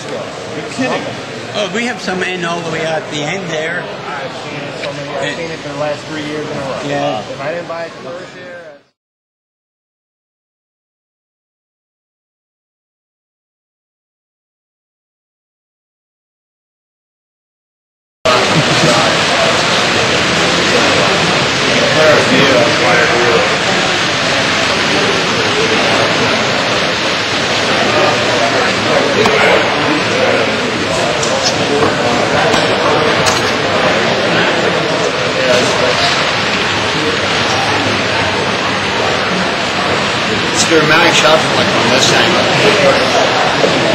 ago. You're kidding. Oh, we have some in all the way out the end there. I've seen it so many. I've seen it for the last 3 years in a row. Yeah. If I didn't buy it the first year. There are mounting shots like on this angle.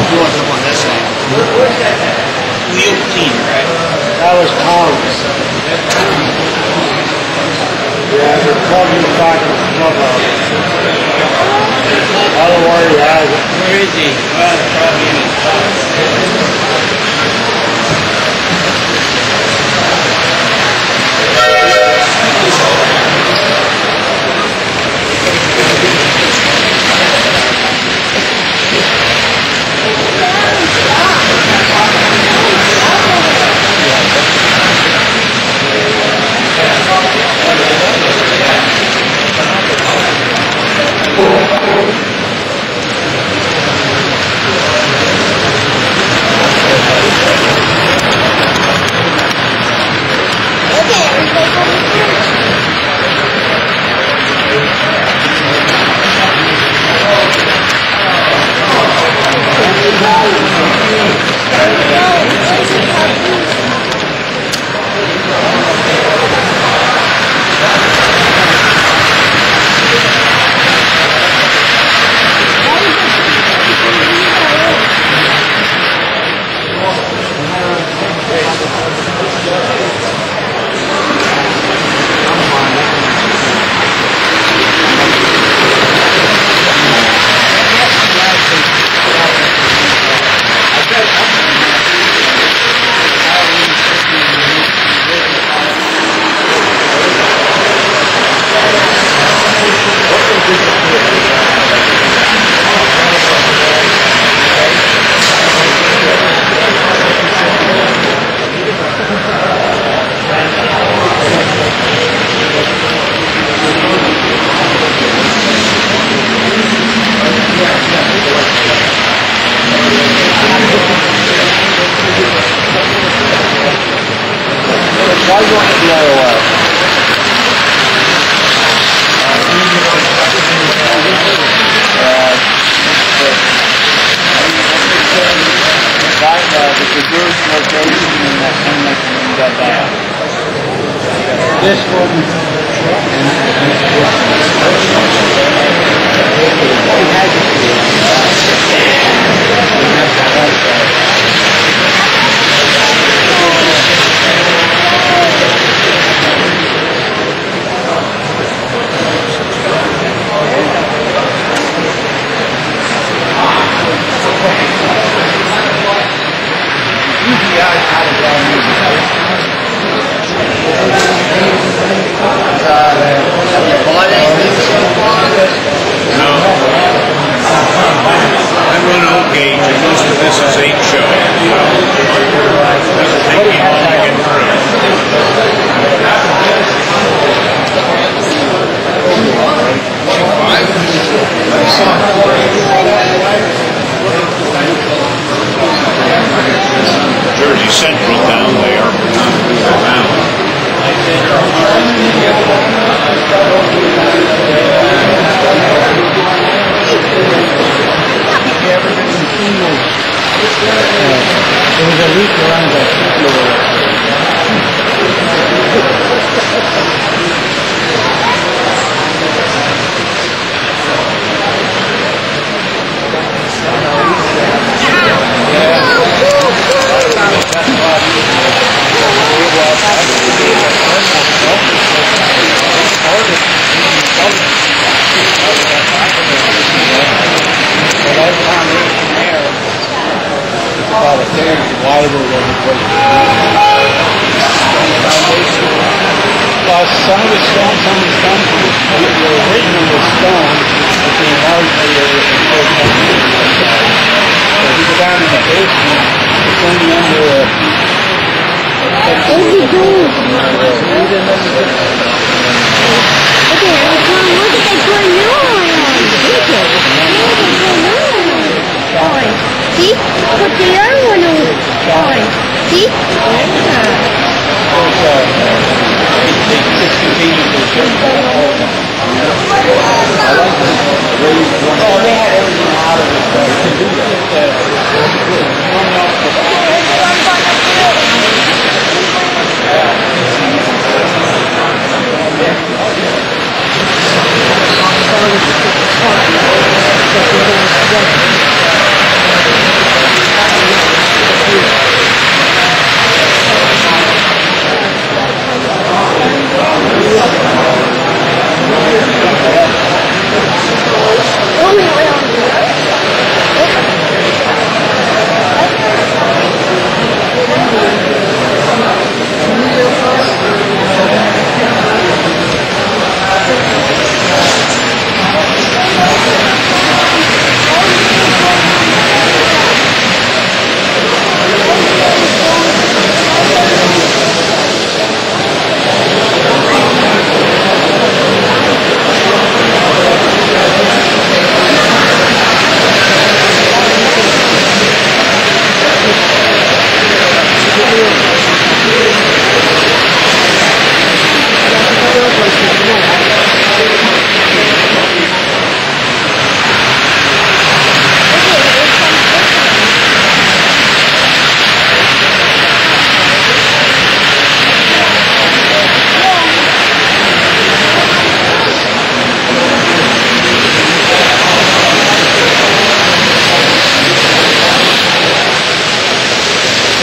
You want them on this angle. Wheel clean, right? That was Tom's. Yeah, they're probably back in the clubhouse. I don't know where he has it. Where is he? Well, probably in his box. Why do you want to blow away? The group's location and that connection and got that. This one. Jersey Central down there, There was a leak around the floor. About a third wider than it was. Plus, some of the stone, the original was stone, but the enlargement area was you go down in the basement, it's only under a... What are you doing? Okay, look at that going on. See? Put the other one on. See? Oh, they had everything out of it, so you can do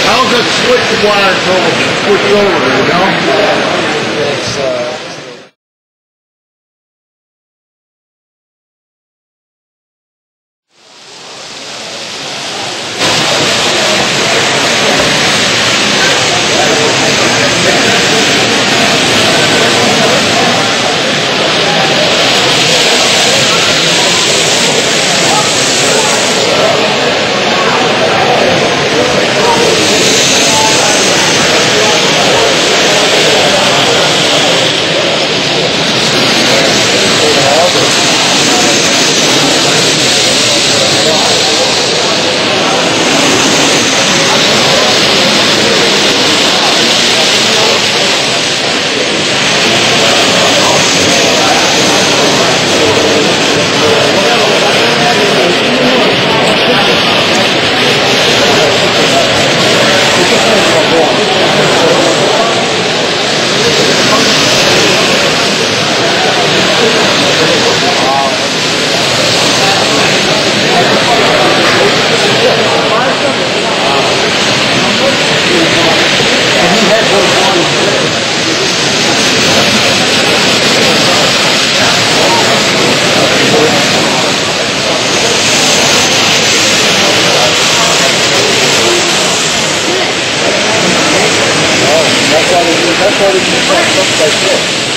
How's that switch wire switch over, you know? That's why they do stuff like this.